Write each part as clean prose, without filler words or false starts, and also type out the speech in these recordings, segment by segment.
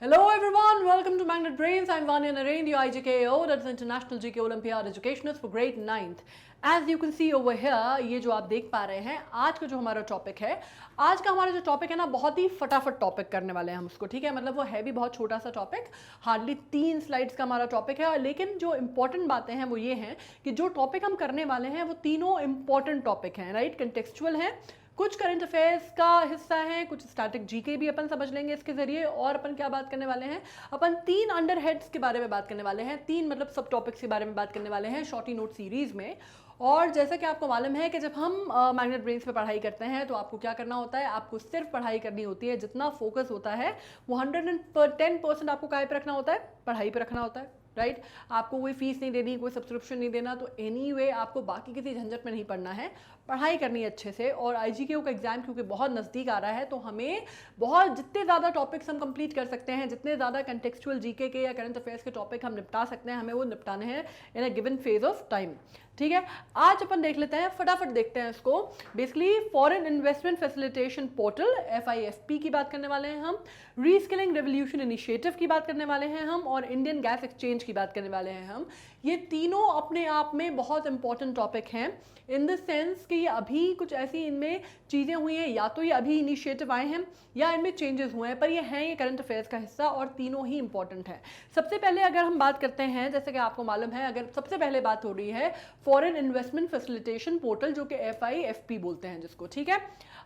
Hello everyone, welcome to Magnet Brains. I'm Vanya Narain, the IGKO, that's International GK Olympiad Educationist for grade 9th. As you can see over here, ये जो आप देख पा रहे हैं, आज का जो हमारा टॉपिक है, आज का हमारा जो टॉपिक है ना, बहुत ही फटाफट टॉपिक करने वाले हैं हम उसको, ठीक है। मतलब वो है भी बहुत छोटा सा टॉपिक, हार्डली 3 स्लाइड्स का हमारा टॉपिक है। लेकिन जो इंपॉर्टेंट बातें हैं वो ये हैं कि जो टॉपिक हम करने वाले हैं वो तीनों इंपॉर्टेंट टॉपिक हैं, राइट, कंटेक्चुअल हैं, कुछ करंट अफेयर्स का हिस्सा है, कुछ स्टैटिक जीके भी अपन समझ लेंगे इसके जरिए। और अपन क्या बात करने वाले हैं, अपन 3 अंडर हेड्स के बारे में बात करने वाले हैं, 3 मतलब सब टॉपिक्स के बारे में बात करने वाले हैं शॉर्टी नोट सीरीज में। और जैसा कि आपको मालूम है कि जब हम मैग्नेट ब्रेन्स पे पढ़ाई करते हैं तो आपको क्या करना होता है, आपको सिर्फ पढ़ाई करनी होती है। जितना फोकस होता है वो 110% आपको काय पे रखना होता है, पढ़ाई पे रखना होता है, राइट। आपको कोई फीस नहीं देनी, कोई सब्सक्रिप्शन नहीं देना, तो एनीवे आपको बाकी किसी झंझट में नहीं पड़ना है, पढ़ाई करनी है अच्छे से। और आईजीके का एग्जाम क्योंकि बहुत नज़दीक आ रहा है तो हमें बहुत जितने ज़्यादा टॉपिक्स हम कंप्लीट कर सकते हैं, जितने ज़्यादा कंटेक्चुअल जीके के या करंट अफेयर्स के टॉपिक हम निपटा सकते हैं, हमें वो निपटाने हैं in a given phase of time, ठीक है। आज अपन देख लेते हैं, फटाफट देखते हैं इसको। Basically foreign investment facilitation portal FIFP की बात करने वाले हैं हम, रीस्किलिंग रेवोल्यूशन इनिशिएटिव की बात करने वाले हैं हम, और इंडियन गैस एक्सचेंज की बात करने वाले हैं हम। ये तीनों अपने आप में बहुत इंपॉर्टेंट टॉपिक हैं इन द सेंस कि ये अभी कुछ ऐसी इनमें चीज़ें हुई हैं, या तो ये अभी इनिशिएटिव आए हैं या इनमें चेंजेस हुए हैं, पर ये हैं ये करंट अफेयर्स का हिस्सा और तीनों ही इंपॉर्टेंट है। सबसे पहले अगर हम बात करते हैं, जैसे कि आपको मालूम है, अगर सबसे पहले बात हो रही है फॉरेन इन्वेस्टमेंट फैसिलिटेशन पोर्टल, जो कि FIFP बोलते हैं जिसको, ठीक है।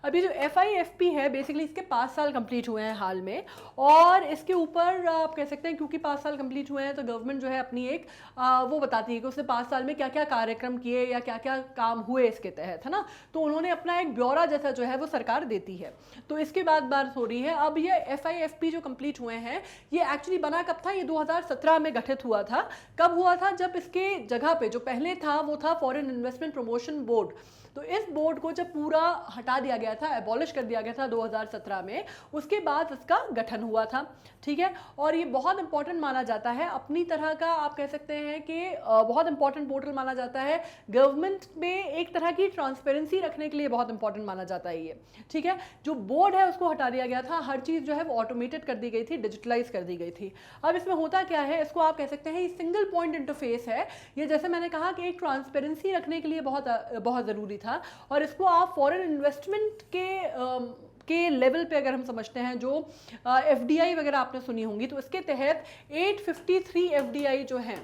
अभी जो FIFP है बेसिकली इसके 5 साल कंप्लीट हुए हैं हाल में, और इसके ऊपर आप कह सकते हैं क्योंकि 5 साल कंप्लीट हुए हैं तो गवर्नमेंट जो है अपनी एक वो बताती है कि उसने 5 साल में क्या क्या कार्यक्रम किए या क्या क्या काम हुए इसके तहत, है ना। तो उन्होंने अपना एक ब्यौरा जैसा जो है वो सरकार देती है। तो इसके बाद बात हो रही है, अब ये FIFP जो कंप्लीट हुए हैं, ये एक्चुअली बना कब था, ये 2017 में गठित हुआ था। कब हुआ था, जब इसके जगह पे जो पहले था वो था फॉरेन इन्वेस्टमेंट प्रमोशन बोर्ड। तो इस बोर्ड को जब पूरा हटा दिया गया था, एबॉलिश कर दिया गया था 2017 में, उसके बाद इसका गठन हुआ था, ठीक है। और ये बहुत इंपॉर्टेंट माना जाता है, अपनी तरह का आप कह सकते हैं कि बहुत इंपॉर्टेंट पोर्टल माना जाता है। गवर्नमेंट में एक तरह की ट्रांसपेरेंसी रखने के लिए बहुत इंपॉर्टेंट माना जाता है ये, ठीक है। जो बोर्ड है उसको हटा दिया गया था, हर चीज़ जो है वो ऑटोमेटेड कर दी गई थी, डिजिटलाइज कर दी गई थी। अब इसमें होता क्या है, इसको आप कह सकते हैं ये सिंगल पॉइंट इंटरफेस है। ये जैसे मैंने कहा कि एक ट्रांसपेरेंसी रखने के लिए बहुत बहुत ज़रूरी था। और इसको आप फॉरेन इन्वेस्टमेंट के लेवल पे अगर हम समझते हैं, जो FDI वगैरह आपने सुनी होंगी, तो इसके तहत 853 FDI जो हैं,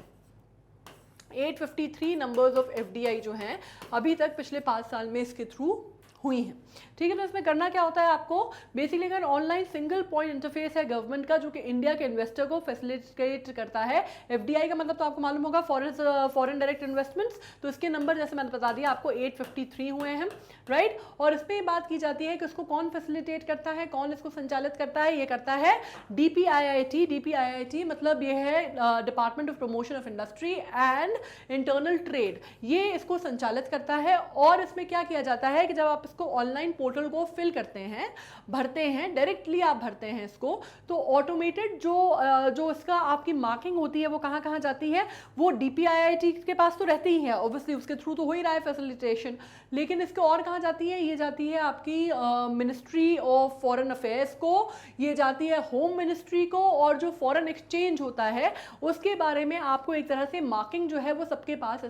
853 नंबर्स ऑफ FDI जो हैं अभी तक पिछले 5 साल में इसके थ्रू हुई हैं, ठीक है। तो इसमें करना क्या होता है आपको, बेसिकली अगर ऑनलाइन सिंगल पॉइंट इंटरफेस है गवर्नमेंट का, जो कि इंडिया के इन्वेस्टर को फैसिलिटेट करता है। FDI का मतलब तो आपको मालूम होगा, फॉरेन डायरेक्ट इन्वेस्टमेंट्स। तो इसके नंबर जैसे मैंने बता दिया आपको 853 हुए हैं, राइट। और इस पर बात की जाती है कि इसको कौन फैसिलिटेट करता है, कौन इसको संचालित करता है। ये करता है DPIIT। DPIIT मतलब ये है department of promotion of industry and internal trade, ये इसको संचालित करता है। और इसमें क्या किया जाता है कि जब आप इसको ऑनलाइन पोर्टल को फिल करते हैं, भरते हैं, डायरेक्टली आप भरते हैं इसको, तो ऑटोमेटेड जो इसका आपकी मार्किंग होती है वो कहाँ कहाँ जाती है, वो DPIIT के पास तो रहती ही है, ऑब्वियसली उसके थ्रू तो हो ही रहा है फैसिलिटेशन। लेकिन इसके और कहाँ जाती है, ये जाती है आपकी मिनिस्ट्री ऑफ फॉरेन अफेयर्स को, ये जाती है होम मिनिस्ट्री को, और जो फॉरेन एक्सचेंज होता है उसके बारे में आपको एक तरह से मार्किंग जो है वो सबके पास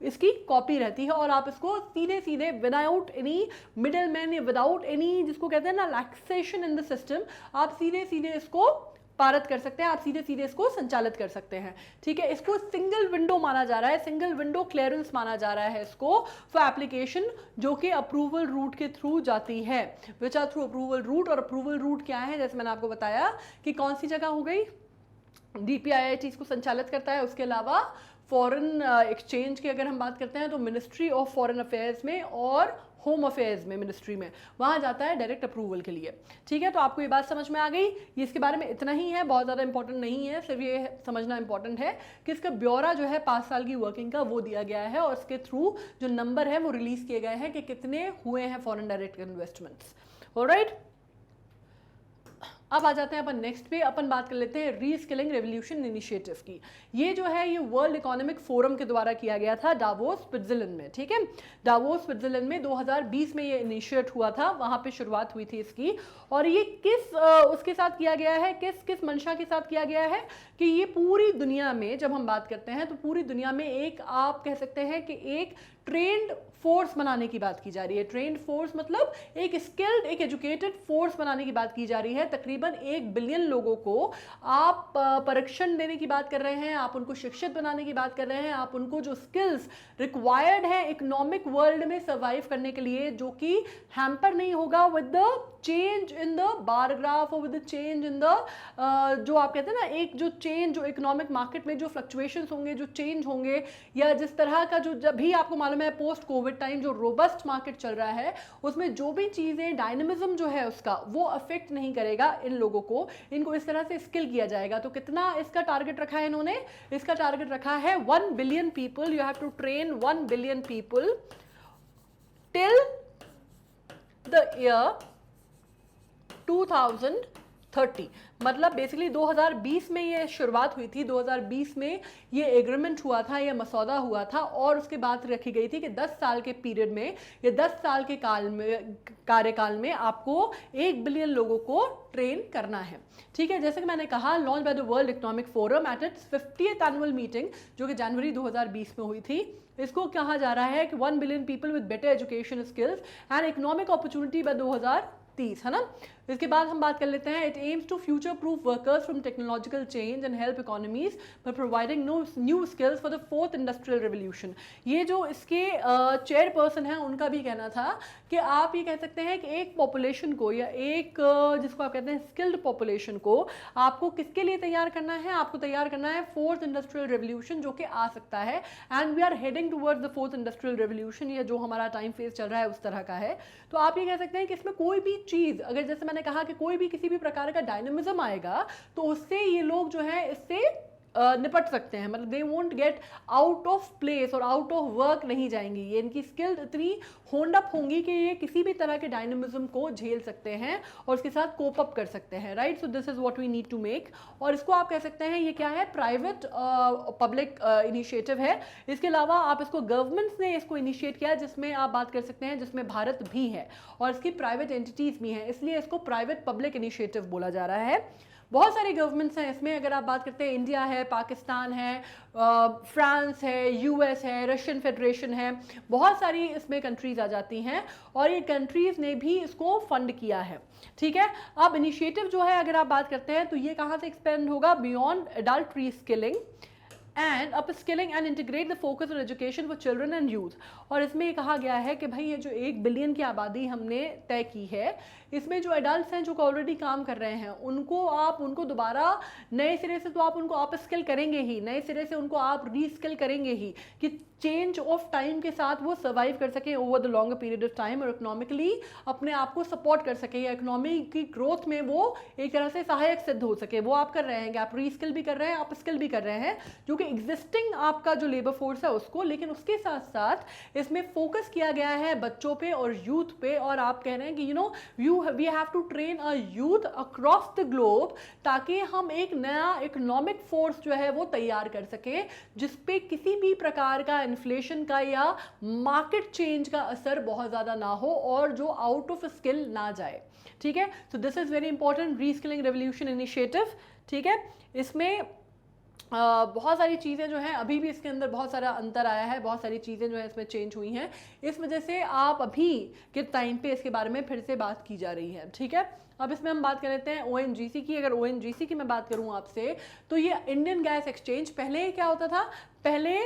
इसकी कॉपी रहती है। और आप इसको सीधे सीधे without any middle man, without any जिसको कहते हैं ना लैक्सेशन इन द सिस्टम, आप सीधे सीधे इसको पारित कर सकते हैं, आप सीधे सीधे इसको संचालित कर सकते हैं, ठीक है। इसको सिंगल विंडो माना जा रहा है, सिंगल विंडो क्लियरेंस माना जा रहा है इसको फॉर एप्लीकेशन, जो कि अप्रूवल रूट के थ्रू जाती है, which are through approval route. और अप्रूवल रूट क्या है, जैसे मैंने आपको बताया कि कौन सी जगह हो गई, DPIIT इसको संचालित करता है। उसके अलावा फॉरेन एक्सचेंज की अगर हम बात करते हैं तो मिनिस्ट्री ऑफ फॉरेन अफेयर्स में और होम अफेयर्स में, मिनिस्ट्री में, वहाँ जाता है डायरेक्ट अप्रूवल के लिए, ठीक है। तो आपको ये बात समझ में आ गई। ये इसके बारे में इतना ही है, बहुत ज़्यादा इंपॉर्टेंट नहीं है, सिर्फ ये समझना इंपॉर्टेंट है कि इसका ब्यौरा जो है 5 साल की वर्किंग का वो दिया गया है, और इसके थ्रू जो नंबर है वो रिलीज़ किए गए हैं कि कितने हुए हैं फॉरेन डायरेक्ट इन्वेस्टमेंट्स, ऑलराइट। अब आ जाते हैं अपन नेक्स्ट पे, अपन बात कर लेते हैं रीस्किलिंग रेवोल्यूशन इनिशिएटिव की। ये जो है ये वर्ल्ड इकोनॉमिक फोरम के द्वारा किया गया था डावोस स्विट्जरलैंड में, ठीक है। डावोस स्विट्जरलैंड में 2020 में ये इनिशिएट हुआ था, वहां पे शुरुआत हुई थी इसकी। और ये किस उसके साथ किया गया है, किस किस मंशा के साथ किया गया है कि ये पूरी दुनिया में जब हम बात करते हैं तो पूरी दुनिया में एक आप कह सकते हैं कि एक ट्रेंड फोर्स बनाने की बात की जा रही है। ट्रेंड फोर्स मतलब एक स्किल्ड, एक एजुकेटेड फोर्स बनाने की बात की जा रही है। तकरीबन 1 बिलियन लोगों को आप प्रशिक्षण देने की बात कर रहे हैं, आप उनको शिक्षित बनाने की बात कर रहे हैं, आप उनको जो स्किल्स रिक्वायर्ड है इकोनॉमिक वर्ल्ड में सर्वाइव करने के लिए, जो कि हैम्पर नहीं होगा with the change in the bar graph और with the change in the जो आप कहते हैं ना, एक जो चेंज जो इकोनॉमिक मार्केट में जो फ्लक्चुएशंस होंगे, जो चेंज होंगे, या जिस तरह का जो जब भी आपको मालूम है पोस्ट कोविड टाइम जो रोबस्ट मार्केट चल रहा है उसमें जो भी चीज़ें डायनेमिज्म जो है उसका वो अफेक्ट नहीं करेगा इन लोगों को, इनको इस तरह से स्किल किया जाएगा। तो कितना इसका टारगेट रखा है इन्होंने, इसका टारगेट रखा है 1 billion people, you have to train 1 billion people till the year 2030। मतलब बेसिकली 2020 में ये शुरुआत हुई थी, 2020 में ये एग्रीमेंट हुआ था, ये मसौदा हुआ था और उसके बाद रखी गई थी कि 10 साल के पीरियड में, ये 10 साल के कार्यकाल में आपको 1 बिलियन लोगों को ट्रेन करना है, ठीक है। जैसे कि मैंने कहा, launch by the world economic forum at its 50th annual meeting जो कि जनवरी 2020 में हुई थी। इसको कहा जा रहा है कि 1 billion people with better education skills and economic opportunity by 2030, है ना। इसके बाद हम बात कर लेते हैं, it aims to future proof workers from technological change and help economies by providing new skills for the 4th industrial revolution. ये जो इसके चेयरपर्सन हैं उनका भी कहना था कि आप ये कह सकते हैं कि एक पॉपुलेशन को या एक जिसको आप कहते हैं स्किल्ड पॉपुलेशन को आपको किसके लिए तैयार करना है, आपको तैयार करना है 4th इंडस्ट्रियल रेवोल्यूशन जो कि आ सकता है। And we are heading towards the 4th industrial revolution, ये जो हमारा टाइम फेज चल रहा है उस तरह का है। तो आप ये कह सकते हैं कि इसमें कोई भी चीज़, अगर जैसे मैंने कहा कि कोई भी किसी भी प्रकार का डायनेमिज्म आएगा तो उससे ये लोग जो है इससे निपट सकते हैं, मतलब they won't get out of place और आउट ऑफ वर्क नहीं जाएंगी। ये इनकी स्किल्ड इतनी होल्ड अप होंगी कि ये किसी भी तरह के डायनेमिज्म को झेल सकते हैं और उसके साथ कोप अप कर सकते हैं, right. So this is what we need to make. और इसको आप कह सकते हैं ये क्या है, प्राइवेट पब्लिक इनिशिएटिव है। इसके अलावा आप इसको गवर्नमेंट्स ने इसको इनिशिएट किया, जिसमें आप बात कर सकते हैं जिसमें भारत भी है और इसकी प्राइवेट एंटिटीज भी हैं, इसलिए इसको प्राइवेट पब्लिक इनिशिएटिव बोला जा रहा है। बहुत सारे गवर्नमेंट्स हैं इसमें, अगर आप बात करते हैं इंडिया है, पाकिस्तान है, फ्रांस है, यूएस है, रशियन फेडरेशन है, बहुत सारी इसमें कंट्रीज आ जाती हैं और ये कंट्रीज ने भी इसको फंड किया है, ठीक है। अब इनिशिएटिव जो है अगर आप बात करते हैं तो ये कहाँ से एक्सपेंड होगा, beyond adult reskilling and upskilling and integrate the focus on education for children and youth. और इसमें ये कहा गया है कि भाई ये जो 1 बिलियन की आबादी हमने तय की है, इसमें जो एडल्ट्स हैं जो ऑलरेडी काम कर रहे हैं उनको दोबारा नए सिरे से तो आप उनको अपस्किल करेंगे ही, नए सिरे से उनको आप रीस्किल करेंगे ही कि चेंज ऑफ टाइम के साथ वो सर्वाइव कर सके over the longer period of time और इकोनॉमिकली अपने आप को सपोर्ट कर सके या इकोनॉमी की ग्रोथ में वो एक तरह से सहायक सिद्ध हो सके। वो आप कर रहे हैं कि आप रीस्किल भी कर रहे हैं, आप स्किल भी कर रहे हैं जो कि एग्जिस्टिंग आपका जो लेबर फोर्स है उसको, लेकिन उसके साथ साथ इसमें फोकस किया गया है बच्चों पे और यूथ पे। और आप कह रहे हैं कि we have to train a youth across the globe ताकि हम एक नया इकोनॉमिक फोर्स जो है वो तैयार कर सके जिसपे किसी भी प्रकार का इन्फ्लेशन का या मार्केट चेंज का असर बहुत ज़्यादा ना हो और जो आउट ऑफ स्किल ना जाए, ठीक है। So this is very important reskilling revolution initiative, ठीक है। इसमें बहुत सारी चीज़ें जो हैं अभी भी इसके अंदर बहुत सारा अंतर आया है, बहुत सारी चीज़ें जो है इसमें चेंज हुई हैं, इस वजह से आप अभी के टाइम पे इसके बारे में फिर से बात की जा रही है, ठीक है। अब इसमें हम बात कर लेते हैं ONGC की। अगर ONGC की मैं बात करूं आपसे तो ये इंडियन गैस एक्सचेंज, पहले क्या होता था, पहले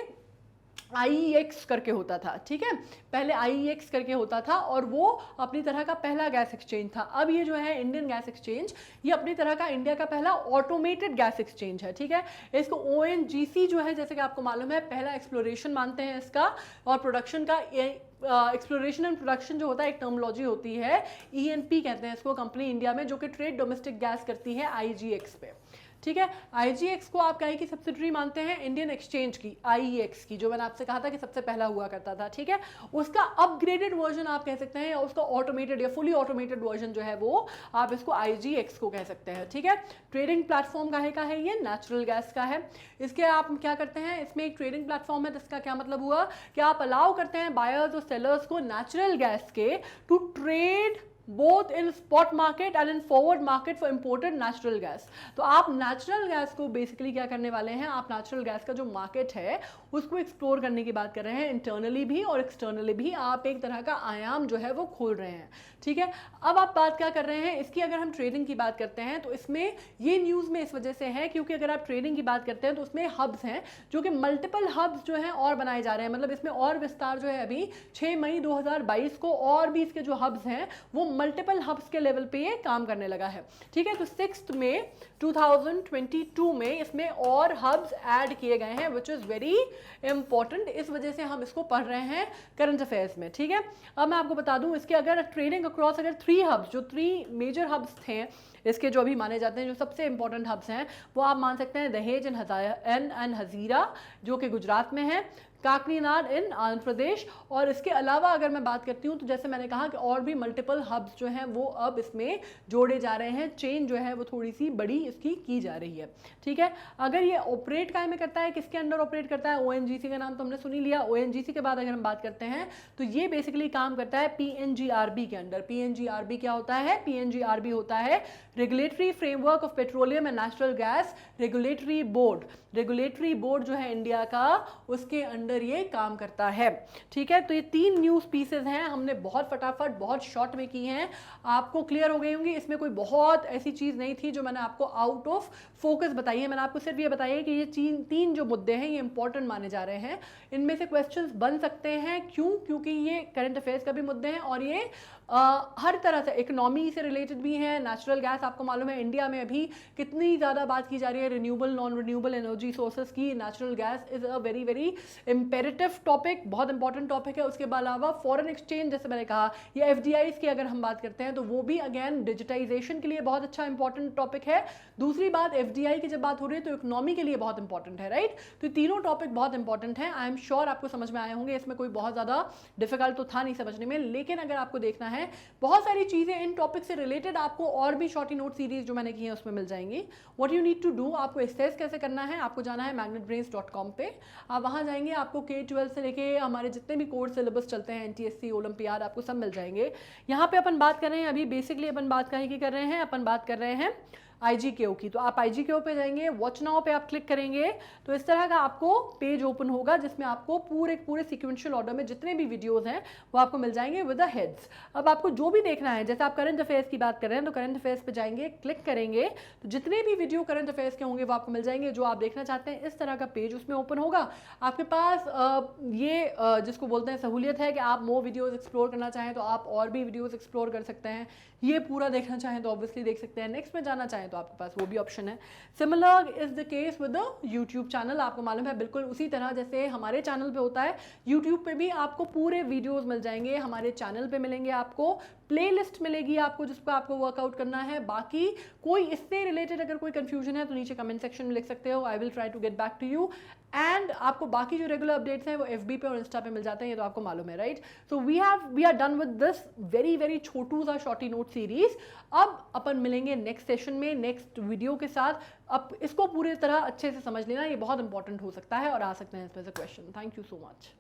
IEX करके होता था, ठीक है, पहले IEX करके होता था और वो अपनी तरह का पहला गैस एक्सचेंज था। अब ये जो है इंडियन गैस एक्सचेंज, ये अपनी तरह का इंडिया का पहला ऑटोमेटेड गैस एक्सचेंज है, ठीक है। इसको ONGC जो है जैसे कि आपको मालूम है पहला एक्सप्लोरेशन मानते हैं इसका और प्रोडक्शन का एक्सप्लोरेशन एंड प्रोडक्शन जो होता है एक टर्मोलॉजी होती है, ENP कहते हैं इसको कंपनी इंडिया में, जो कि ट्रेड डोमेस्टिक गैस करती है IGX पे, ठीक है। IGX को आप कहीं की सब्सिडरी मानते हैं इंडियन एक्सचेंज की, IEX की, जो मैंने आपसे कहा था कि सबसे पहला हुआ करता था, ठीक है। उसका अपग्रेडेड वर्जन आप कह सकते हैं, या उसका ऑटोमेटेड या फुली ऑटोमेटेड वर्जन जो है वो आप इसको IGX को कह सकते हैं, ठीक है। ट्रेडिंग प्लेटफॉर्म काहे का है ये? नेचुरल गैस का है। इसके आप क्या करते हैं, इसमें एक ट्रेडिंग प्लेटफॉर्म है, जिसका क्या मतलब हुआ कि आप अलाउ करते हैं बायर्स और सेलर्स को नेचुरल गैस के to trade both in spot market and in forward market for imported natural gas. तो आप नेचुरल गैस को बेसिकली क्या करने वाले हैं, आप नेचुरल गैस का जो मार्केट है उसको एक्सप्लोर करने की बात कर रहे हैं, इंटरनली भी और एक्सटर्नली भी आप एक तरह का आयाम जो है वो खोल रहे हैं, ठीक है। अब आप बात क्या कर रहे हैं इसकी, अगर हम ट्रेडिंग की बात करते हैं तो इसमें ये न्यूज़ में इस वजह से है क्योंकि अगर आप ट्रेडिंग की बात करते हैं तो उसमें हब्स हैं जो कि मल्टीपल हब्स जो हैं और बनाए जा रहे हैं, मतलब इसमें और विस्तार जो है अभी 6 मई 2022 को और भी इसके जो हब्स हैं वो मल्टीपल हब्स के लेवल पे ये काम करने लगा है, ठीक है। तो 6 मई 2022 में इसमें और हब्स ऐड किए गए हैं विच इज़ वेरी इंपॉर्टेंट, इस वजह से हम इसको पढ़ रहे हैं करंट अफेयर्स में, ठीक है। अब मैं आपको बता दूं इसके अगर ट्रेडिंग अक्रॉस अगर 3 हब्स, जो 3 मेजर हब्स थे इसके जो अभी माने जाते हैं, जो सबसे इंपॉर्टेंट हब्स हैं वो आप मान सकते हैं दहेज एंड हजीरा जो कि गुजरात में है, काकनीनाड इन आंध्र प्रदेश, और इसके अलावा अगर मैं बात करती हूँ तो जैसे मैंने कहा कि और भी मल्टीपल हब्स जो हैं वो अब इसमें जोड़े जा रहे हैं, चेन जो है वो थोड़ी सी बड़ी इसकी की जा रही है, ठीक है। अगर ये ऑपरेट काय में करता है, किसके अंडर ऑपरेट करता है, ONGC का नाम तो हमने सुन ही लिया। ONGC के बाद अगर हम बात करते हैं तो ये बेसिकली काम करता है PNGRB के अंडर। PNGRB क्या होता है? PNGRB होता है regulatory framework of petroleum and natural gas regulatory board. Regulatory board जो है इंडिया का, उसके अंडर ये काम करता है, ठीक है। तो ये 3 न्यूज़ पीसेज हैं, हमने बहुत फटाफट बहुत शॉर्ट में की हैं, आपको क्लियर हो गई होंगी। इसमें कोई बहुत ऐसी चीज़ नहीं थी जो मैंने आपको आउट ऑफ फोकस बताई है, मैंने आपको सिर्फ ये बताया कि ये 3 जो मुद्दे हैं ये इंपॉर्टेंट माने जा रहे हैं, इनमें से क्वेश्चंस बन सकते हैं। क्यों? क्योंकि ये करंट अफेयर्स का भी मुद्दे हैं और ये हर तरह से इकोनॉमी से रिलेटेड भी है। नेचुरल गैस आपको मालूम है इंडिया में अभी कितनी ज़्यादा बात की जा रही है renewable non renewable energy sources की। Natural gas is a very very imperative topic, बहुत इंपॉर्टेंट टॉपिक है। उसके अलावा फॉरेन एक्सचेंज जैसे मैंने कहा, या FDIs की अगर हम बात करते हैं तो वो भी अगेन डिजिटाइजेशन के लिए बहुत अच्छा इंपॉर्टेंट टॉपिक है। दूसरी बात, FDI की जब बात हो रही है तो इकोनॉमी के लिए बहुत इंपॉर्टेंट है, राइट। तो तीनों टॉपिक बहुत इंपॉर्टेंट हैं। आई एम श्योर आपको समझ में आए होंगे, इसमें कोई बहुत ज़्यादा डिफिकल्ट तो था नहीं समझने में, लेकिन अगर आपको देखना है बहुत सारी चीज़ें इन टॉपिक से रिलेटेड आपको और भी शॉर्टी नोट सीरीज जो मैंने की है उसमें मिल जाएंगी। What you need to do, आपको एक्सेस कैसे करना है, आपको जाना है magnetbrains.com पे, आप वहाँ जाएंगे, आपको K-12 से लेके हमारे जितने भी कोर्स सिलेबस चलते हैं, NTSC ओलंपियाड, आपको सब मिल जाएंगे। यहाँ पे अपन बात कर रहे हैं अभी बेसिकली अपन बात कर रहे हैं, अपन बात कर रहे हैं IGKO की। तो आप IGKO पे जाएंगे, वॉच नाउ पे आप क्लिक करेंगे तो इस तरह का आपको पेज ओपन होगा जिसमें आपको पूरे सीक्वेंशियल ऑर्डर में जितने भी वीडियोस हैं वो आपको मिल जाएंगे विद द हेड्स। अब आपको जो भी देखना है, जैसे आप करंट अफेयर्स की बात कर रहे हैं तो करंट अफेयर्स पे जाएंगे, क्लिक करेंगे तो जितने भी वीडियो करंट अफेयर्स के होंगे वो आपको मिल जाएंगे। जो आप देखना चाहते हैं इस तरह का पेज उसमें ओपन होगा। आपके पास जिसको बोलते हैं सहूलियत है कि आप मोर वीडियोस एक्सप्लोर करना चाहें तो आप और भी वीडियोस एक्सप्लोर कर सकते हैं, ये पूरा देखना चाहें तो ऑब्वियसली देख सकते हैं, नेक्स्ट में जाना चाहें तो आपके पास वो भी ऑप्शन है। Similar is the case with the YouTube channel, आपको मालूम है बिल्कुल उसी तरह जैसे हमारे चैनल पे होता है, यूट्यूब पे भी आपको पूरे वीडियोस मिल जाएंगे, हमारे चैनल पे मिलेंगे, आपको प्लेलिस्ट मिलेगी आपको जिस पर आपको वर्कआउट करना है। बाकी कोई इससे रिलेटेड अगर कोई कंफ्यूजन है तो नीचे कमेंट सेक्शन में लिख सकते हो, I will try to get back to you. And आपको बाकी जो रेगुलर अपडेट्स हैं वो FB पे और इंस्टा पे मिल जाते हैं, ये तो आपको मालूम है, right. So we are done with this very very छोटू सा शॉर्टी नोट सीरीज। अब अपन मिलेंगे नेक्स्ट सेशन में नेक्स्ट वीडियो के साथ। अब इसको पूरी तरह अच्छे से समझ लेना, ये बहुत इंपॉर्टेंट हो सकता है और आ सकते हैं इसमें से question. Thank you so much.